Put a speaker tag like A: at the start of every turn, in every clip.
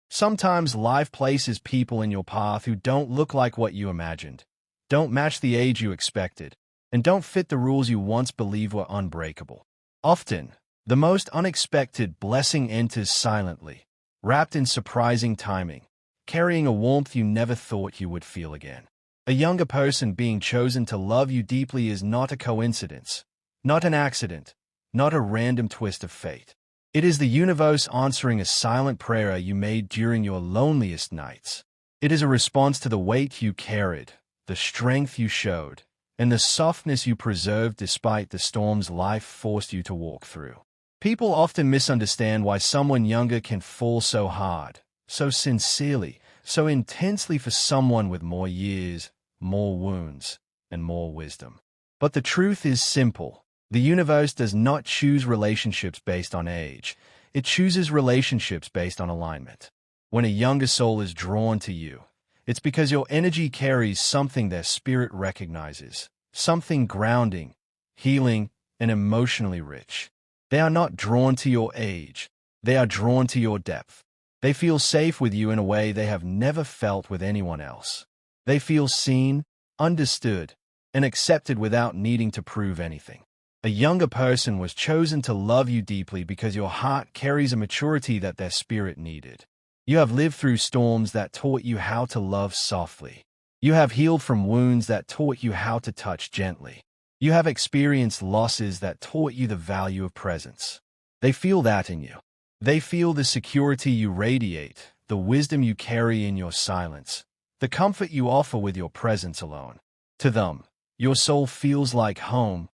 A: Sometimes life places people in your path who don't look like what you imagined, don't match the age you expected, and don't fit the rules you once believed were unbreakable. Often, the most unexpected blessing enters silently, wrapped in surprising timing, carrying a warmth you never thought you would feel again. A younger person being chosen to love you deeply is not a coincidence, not an accident, not a random twist of fate. It is the universe answering a silent prayer you made during your loneliest nights. It is a response to the weight you carried, the strength you showed, and the softness you preserved despite the storms life forced you to walk through. People often misunderstand why someone younger can fall so hard, so sincerely, so intensely for someone with more years, more wounds, and more wisdom. But the truth is simple. The universe does not choose relationships based on age. It chooses relationships based on alignment. When a younger soul is drawn to you, it's because your energy carries something their spirit recognizes, something grounding, healing, and emotionally rich. They are not drawn to your age. They are drawn to your depth. They feel safe with you in a way they have never felt with anyone else. They feel seen, understood, and accepted without needing to prove anything. A younger person was chosen to love you deeply because your heart carries a maturity that their spirit needed. You have lived through storms that taught you how to love softly. You have healed from wounds that taught you how to touch gently. You have experienced losses that taught you the value of presence. They feel that in you. They feel the security you radiate, the wisdom you carry in your silence, the comfort you offer with your presence alone. To them, your soul feels like home,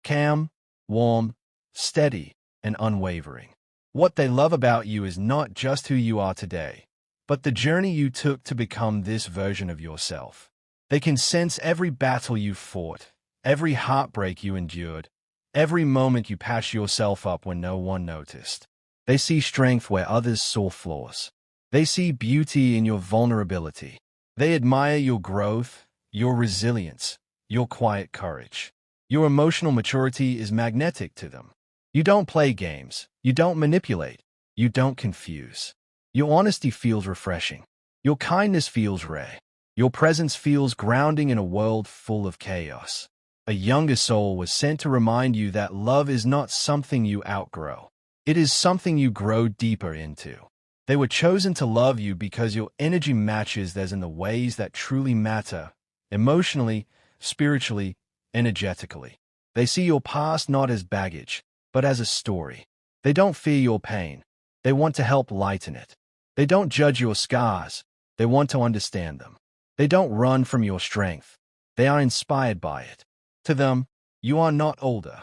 A: calm, warm, steady, and unwavering. What they love about you is not just who you are today, but the journey you took to become this version of yourself. They can sense every battle you fought, every heartbreak you endured, every moment you patched yourself up when no one noticed. They see strength where others saw flaws. They see beauty in your vulnerability. They admire your growth, your resilience, your quiet courage. Your emotional maturity is magnetic to them. You don't play games. You don't manipulate. You don't confuse. Your honesty feels refreshing. Your kindness feels rare. Your presence feels grounding in a world full of chaos. A younger soul was sent to remind you that love is not something you outgrow. It is something you grow deeper into. They were chosen to love you because your energy matches theirs in the ways that truly matter, emotionally, spiritually, energetically. They see your past not as baggage, but as a story. They don't fear your pain. They want to help lighten it. They don't judge your scars. They want to understand them. They don't run from your strength. They are inspired by it. To them, you are not older.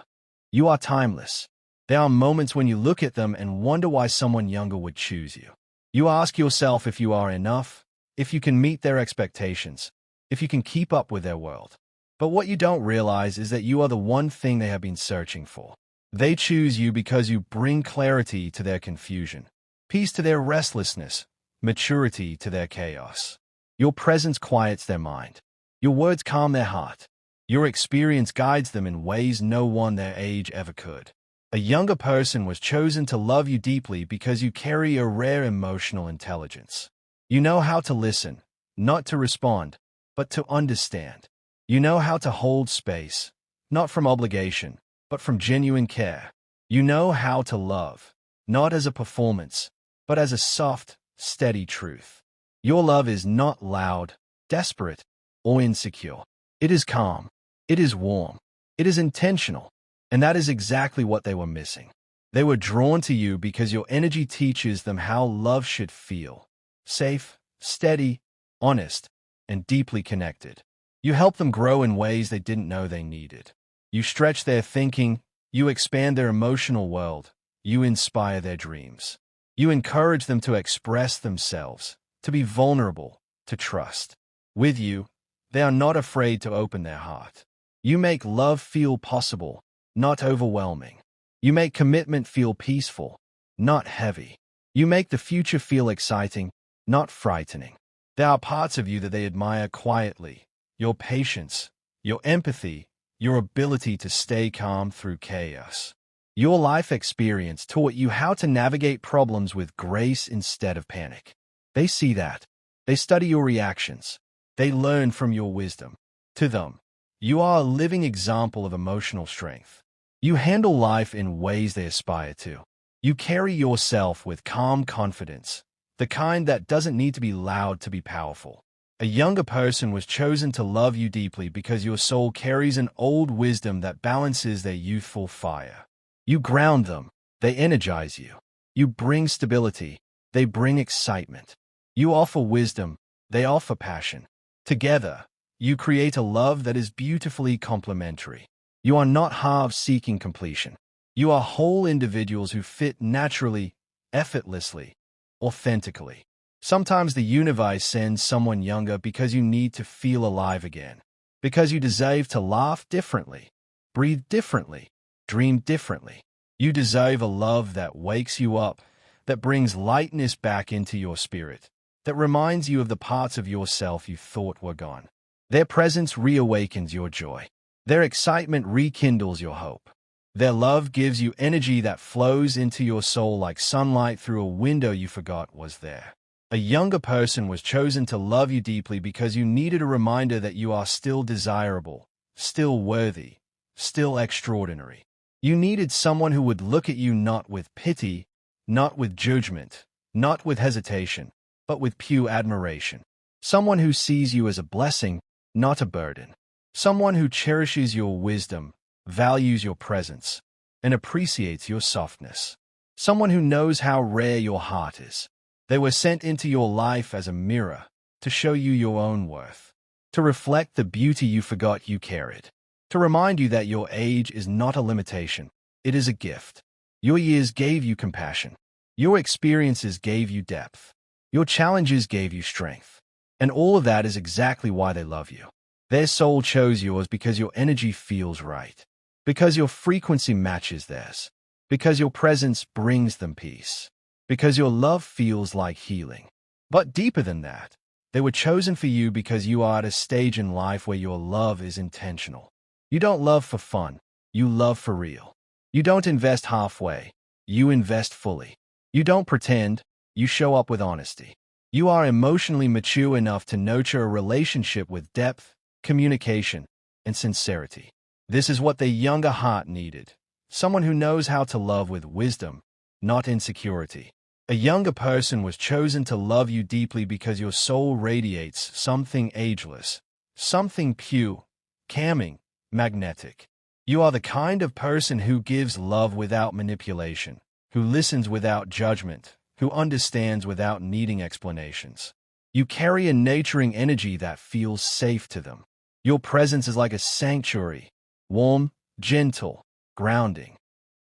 A: You are timeless. There are moments when you look at them and wonder why someone younger would choose you. You ask yourself if you are enough, if you can meet their expectations, if you can keep up with their world. But what you don't realize is that you are the one thing they have been searching for. They choose you because you bring clarity to their confusion, peace to their restlessness, maturity to their chaos. Your presence quiets their mind. Your words calm their heart. Your experience guides them in ways no one their age ever could. A younger person was chosen to love you deeply because you carry a rare emotional intelligence. You know how to listen, not to respond, but to understand. You know how to hold space, not from obligation, but from genuine care. You know how to love, not as a performance, but as a soft, steady truth. Your love is not loud, desperate, or insecure. It is calm. It is warm. It is intentional. And that is exactly what they were missing. They were drawn to you because your energy teaches them how love should feel. Safe, steady, honest, and deeply connected. You help them grow in ways they didn't know they needed. You stretch their thinking. You expand their emotional world. You inspire their dreams. You encourage them to express themselves, to be vulnerable, to trust. With you, they are not afraid to open their heart. You make love feel possible, not overwhelming. You make commitment feel peaceful, not heavy. You make the future feel exciting, not frightening. There are parts of you that they admire quietly. Your patience, your empathy, your ability to stay calm through chaos. Your life experience taught you how to navigate problems with grace instead of panic. They see that. They study your reactions. They learn from your wisdom. To them, you are a living example of emotional strength. You handle life in ways they aspire to. You carry yourself with calm confidence, the kind that doesn't need to be loud to be powerful. A younger person was chosen to love you deeply because your soul carries an old wisdom that balances their youthful fire. You ground them, they energize you. You bring stability, they bring excitement. You offer wisdom, they offer passion. Together, you create a love that is beautifully complementary. You are not halves seeking completion. You are whole individuals who fit naturally, effortlessly, authentically. Sometimes the universe sends someone younger because you need to feel alive again. Because you deserve to laugh differently, breathe differently, dream differently. You deserve a love that wakes you up, that brings lightness back into your spirit, that reminds you of the parts of yourself you thought were gone. Their presence reawakens your joy. Their excitement rekindles your hope. Their love gives you energy that flows into your soul like sunlight through a window you forgot was there. A younger person was chosen to love you deeply because you needed a reminder that you are still desirable, still worthy, still extraordinary. You needed someone who would look at you not with pity, not with judgment, not with hesitation, but with pure admiration. Someone who sees you as a blessing, not a burden. Someone who cherishes your wisdom, values your presence, and appreciates your softness. Someone who knows how rare your heart is. They were sent into your life as a mirror to show you your own worth, to reflect the beauty you forgot you carried, to remind you that your age is not a limitation, it is a gift. Your years gave you compassion. Your experiences gave you depth. Your challenges gave you strength. And all of that is exactly why they love you. Their soul chose yours because your energy feels right, because your frequency matches theirs, because your presence brings them peace, because your love feels like healing. But deeper than that, they were chosen for you because you are at a stage in life where your love is intentional. You don't love for fun, you love for real. You don't invest halfway, you invest fully. You don't pretend, you show up with honesty. You are emotionally mature enough to nurture a relationship with depth, communication, and sincerity. This is what the younger heart needed. Someone who knows how to love with wisdom, not insecurity. A younger person was chosen to love you deeply because your soul radiates something ageless, something pure, calming, magnetic. You are the kind of person who gives love without manipulation, who listens without judgment, who understands without needing explanations. You carry a nurturing energy that feels safe to them. Your presence is like a sanctuary, warm, gentle, grounding.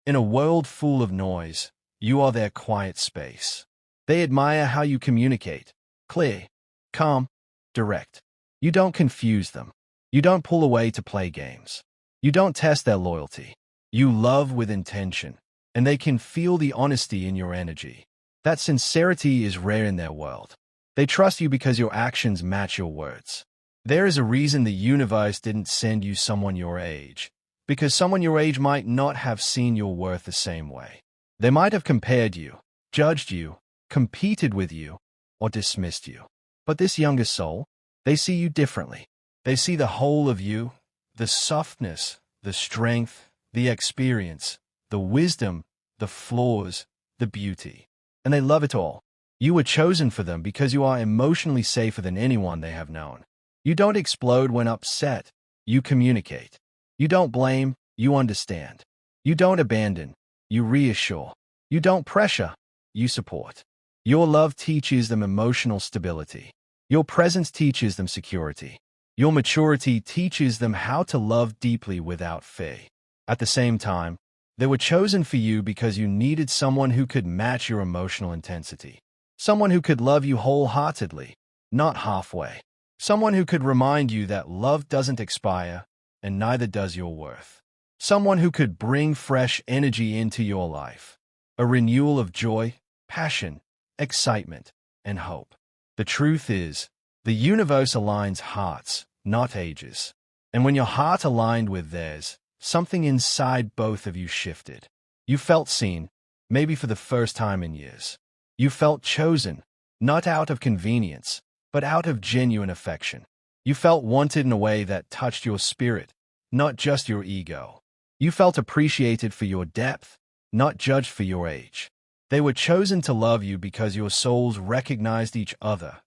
A: In a world full of noise, you are their quiet space. They admire how you communicate, clear, calm, direct. You don't confuse them. You don't pull away to play games. You don't test their loyalty. You love with intention, and they can feel the honesty in your energy. That sincerity is rare in their world. They trust you because your actions match your words. There is a reason the universe didn't send you someone your age, because someone your age might not have seen your worth the same way. They might have compared you, judged you, competed with you, or dismissed you. But this younger soul, they see you differently. They see the whole of you, the softness, the strength, the experience, the wisdom, the flaws, the beauty. And they love it all. You were chosen for them because you are emotionally safer than anyone they have known. You don't explode when upset. You communicate. You don't blame. You understand. You don't abandon. You reassure. You don't pressure. You support. Your love teaches them emotional stability. Your presence teaches them security. Your maturity teaches them how to love deeply without fear. At the same time, they were chosen for you because you needed someone who could match your emotional intensity. Someone who could love you wholeheartedly, not halfway. Someone who could remind you that love doesn't expire, and neither does your worth. Someone who could bring fresh energy into your life. A renewal of joy, passion, excitement, and hope. The truth is, the universe aligns hearts, not ages. And when your heart aligned with theirs, something inside both of you shifted. You felt seen, maybe for the first time in years. You felt chosen, not out of convenience, but out of genuine affection. You felt wanted in a way that touched your spirit, not just your ego. You felt appreciated for your depth, not judged for your age. They were chosen to love you because your souls recognized each other,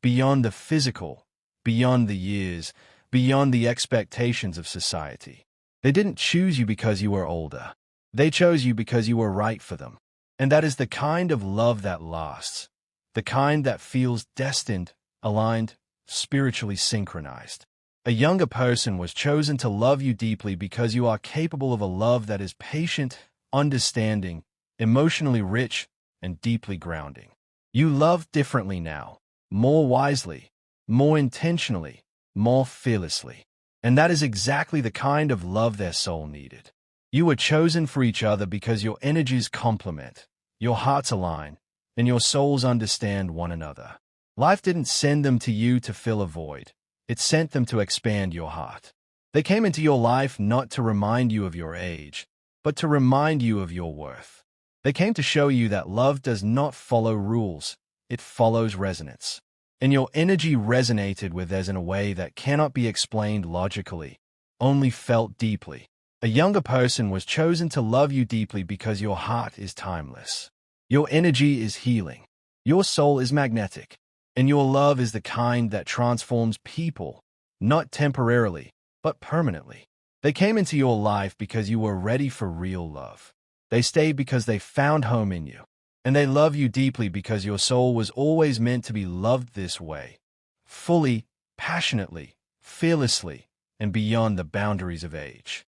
A: beyond the physical, beyond the years, beyond the expectations of society. They didn't choose you because you were older. They chose you because you were right for them. And that is the kind of love that lasts, the kind that feels destined, aligned, spiritually synchronized. A younger person was chosen to love you deeply because you are capable of a love that is patient, understanding, emotionally rich, and deeply grounding. You love differently now, more wisely, more intentionally, more fearlessly. And that is exactly the kind of love their soul needed. You were chosen for each other because your energies complement, your hearts align, and your souls understand one another. Life didn't send them to you to fill a void. It sent them to expand your heart. They came into your life not to remind you of your age, but to remind you of your worth. They came to show you that love does not follow rules, it follows resonance. And your energy resonated with theirs in a way that cannot be explained logically, only felt deeply. A younger person was chosen to love you deeply because your heart is timeless. Your energy is healing. Your soul is magnetic. And your love is the kind that transforms people, not temporarily, but permanently. They came into your life because you were ready for real love. They stayed because they found home in you. And they love you deeply because your soul was always meant to be loved this way, fully, passionately, fearlessly, and beyond the boundaries of age.